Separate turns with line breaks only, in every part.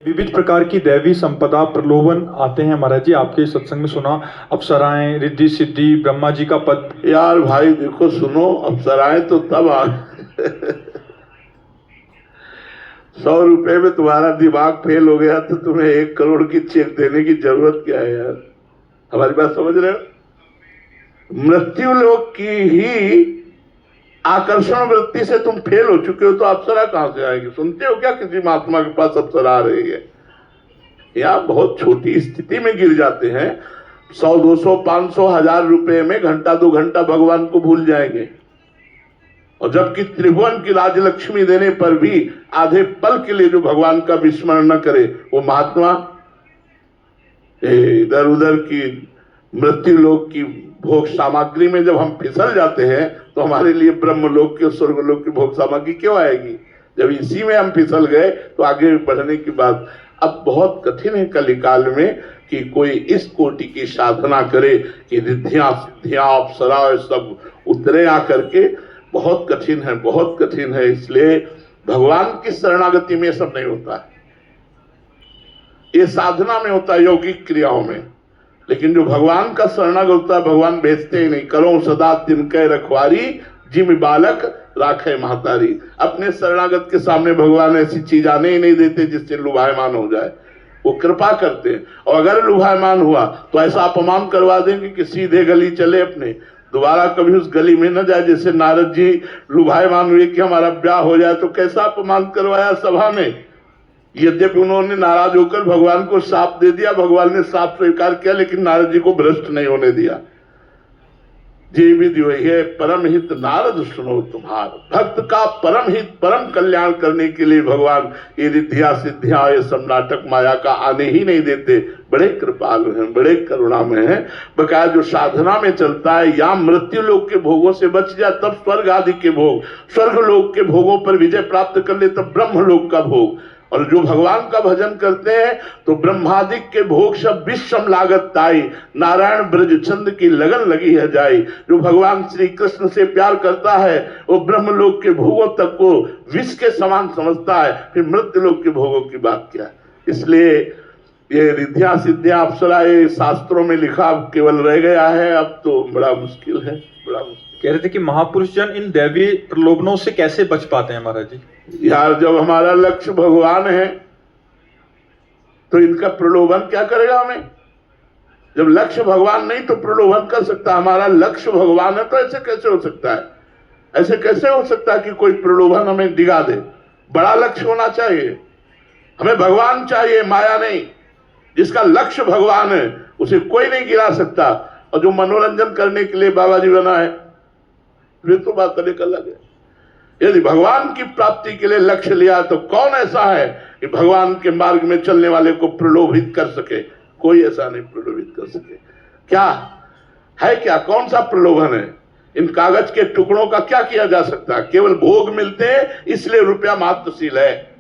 विविध प्रकार की दैवी संपदा प्रलोभन आते हैं महाराज जी, आपके सत्संग में सुना। अप्सराएं, रिद्धि सिद्धि, ब्रह्मा जी का पद।
यार भाई देखो सुनो, अप्सराएं तो तब आ 100 रुपए में तुम्हारा दिमाग फेल हो गया तो तुम्हें 1 करोड़ की चेक देने की जरूरत क्या है यार? हमारी बात समझ रहे हो? मृत्यु लोक की ही आकर्षण वृत्ति से तुम फेल हो चुके हो तो अप्सरा कहां से आएगी? सुनते हो क्या किसी महात्मा के पास अप्सरा आ रही है? या बहुत छोटी स्थिति में गिर जाते हैं। 100, 200, 500, 1000 रुपए में घंटा 2 घंटा भगवान को भूल जाएंगे, और जबकि त्रिभुवन की राजलक्ष्मी देने पर भी आधे पल के लिए जो भगवान का विस्मरण न करे वो महात्मा इधर उधर की मृत्यु लोक की भोग सामग्री में जब हम फिसल जाते हैं तो हमारे लिए ब्रह्मलोक के स्वर्गलोक की भोग सामग्री क्यों आएगी? जब इसी में हम फिसल गए तो आगे बढ़ने की बात। अब बहुत कठिन है कलिकाल में कि कोई इस कोटि की साधना करे कि रिद्धियां सिद्धियां अप्सरा सब उतरे आकर के। बहुत कठिन है, बहुत कठिन है। इसलिए भगवान की शरणागति में सब नहीं होता है, ये साधना में होता है, यौगिक क्रियाओं में। लेकिन जो भगवान का शरणागत होता है भगवान भेजते ही नहीं। करो सदा तिनके रखवारी, जिम बालक राखे महतारी। अपने शरणागत के सामने भगवान ऐसी चीज आने ही नहीं देते जिससे लुभायमान हो जाए। वो कृपा करते हैं, और अगर लुभायमान हुआ तो ऐसा अपमान करवा देंगे कि सीधे गली चले अपने, दोबारा कभी उस गली में न जाए। जैसे नारद जी लुभायमान हुए कि हमारा ब्याह हो जाए तो कैसा अपमान करवाया सभा में। यद्यपि उन्होंने नाराज होकर भगवान को साप दे दिया, भगवान ने साप स्वीकार किया, लेकिन नारद जी को भ्रष्ट नहीं होने दिया। जीवित वही है परम हित नारद सुनो तुम्हार। भक्त का परम हित परम कल्याण करने के लिए भगवान ये रिद्धियां सिद्धियां ये सब नाटक माया का आने ही नहीं देते। बड़े कृपालु हैं, बड़े करुणामय हैं। बकाया जो साधना में चलता है या मृत्यु लोक के भोगों से बच जाए तब स्वर्ग आदि के भोग, स्वर्ग लोक के भोगों पर विजय प्राप्त कर ले तब ब्रह्म लोक का भोग। और जो भगवान का भजन करते हैं तो ब्रह्मादिक के भोग सब विषम लागत ताई, नारायण ब्रज छंद की लगन लगी है जाई। जो भगवान श्री कृष्ण से प्यार करता है वो ब्रह्मलोक के भोगों तक को विष के समान समझता है, फिर मृत्यु लोक के भोगों की बात क्या है? इसलिए ये रिद्धियां सिद्धियां अप्सरा ये शास्त्रों में लिखा केवल रह गया है, अब तो बड़ा मुश्किल है, बड़ा मुश्किल।
कह रहे थे कि महापुरुष जन इन दैवी प्रलोभनों से कैसे बच पाते हैं महाराज जी?
यार जब हमारा लक्ष्य भगवान है तो इनका प्रलोभन क्या करेगा हमें? जब लक्ष्य भगवान नहीं तो प्रलोभन कर सकता। हमारा लक्ष्य भगवान है तो ऐसे कैसे हो सकता है? ऐसे कैसे हो सकता है कि कोई प्रलोभन हमें दिगा दे? बड़ा लक्ष्य होना चाहिए, हमें भगवान चाहिए, माया नहीं। जिसका लक्ष्य भगवान है उसे कोई नहीं गिरा सकता। और जो मनोरंजन करने के लिए बाबा जी बना है फिर तो बात अलग अलग है। यदि भगवान की प्राप्ति के लिए लक्ष्य लिया तो कौन ऐसा है कि भगवान के मार्ग में चलने वाले को प्रलोभित कर सके? कोई ऐसा नहीं प्रलोभित कर सके। क्या है, क्या कौन सा प्रलोभन है? इन कागज के टुकड़ों का क्या किया जा सकता है? केवल भोग मिलते हैं इसलिए रुपया महत्वशील है,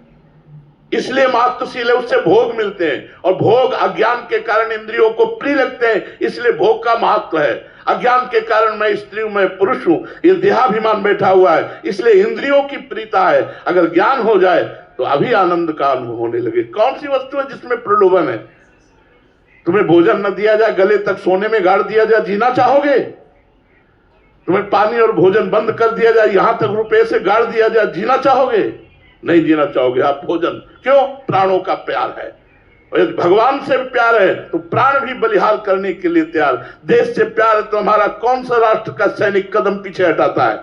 इसलिए महत्वशील है, उससे भोग मिलते हैं। और भोग अज्ञान के कारण इंद्रियों को प्रिय लगते हैं इसलिए भोग का महत्व है। अज्ञान के कारण मैं स्त्री हूं, मैं पुरुष हूं, ये देहाभिमान बैठा हुआ है इसलिए इंद्रियों की प्रीता है। अगर ज्ञान हो जाए तो अभी आनंद का अनुभव होने लगे। कौन सी वस्तु है जिसमें प्रलोभन है? तुम्हें भोजन न दिया जाए, गले तक सोने में गाड़ दिया जाए, जीना चाहोगे? तुम्हें पानी और भोजन बंद कर दिया जाए, यहां तक रुपए से गाड़ दिया जाए, जीना चाहोगे? नहीं जीना चाहोगे आप। भोजन क्यों? प्राणों का प्यार है। और यदि भगवान से प्यार है तो प्राण भी बलिहार करने के लिए तैयार। देश से प्यार है तो हमारा कौन सा राष्ट्र का सैनिक कदम पीछे हटाता है?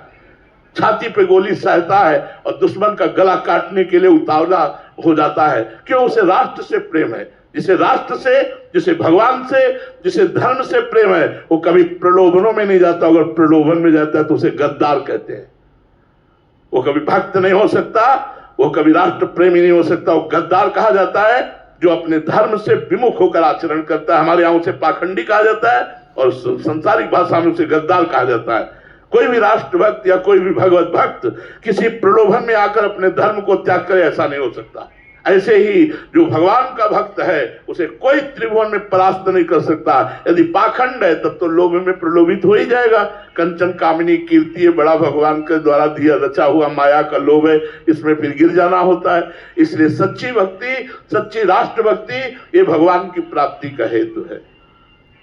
छाती पे गोली सहता है और दुश्मन का गला काटने के लिए उतावला हो जाता है। क्यों? उसे राष्ट्र से प्रेम है। जिसे राष्ट्र से, जिसे भगवान से, जिसे धर्म से प्रेम है वो कभी प्रलोभनों में नहीं जाता। अगर प्रलोभन में जाता है तो उसे गद्दार कहते हैं। वो कभी भक्त नहीं हो सकता, वो कभी राष्ट्र प्रेमी नहीं हो सकता, वो गद्दार कहा जाता है जो अपने धर्म से विमुख होकर आचरण करता है। हमारे यहां उसे पाखंडी कहा जाता है और संसारिक भाषा में उसे गद्दार कहा जाता है। कोई भी राष्ट्र भक्त या कोई भी भगवत भक्त किसी प्रलोभन में आकर अपने धर्म को त्याग करे ऐसा नहीं हो सकता। ऐसे ही जो भगवान का भक्त है उसे कोई त्रिभुवन में परास्त नहीं कर सकता। यदि पाखंड है तब तो लोभ में प्रलोभित हो ही जाएगा। कंचन कामिनी कीर्ति बड़ा भगवान के द्वारा दिया रचा हुआ माया का लोभ है, इसमें फिर गिर जाना होता है। इसलिए सच्ची भक्ति, सच्ची राष्ट्र भक्ति ये भगवान की प्राप्ति का हेतु है।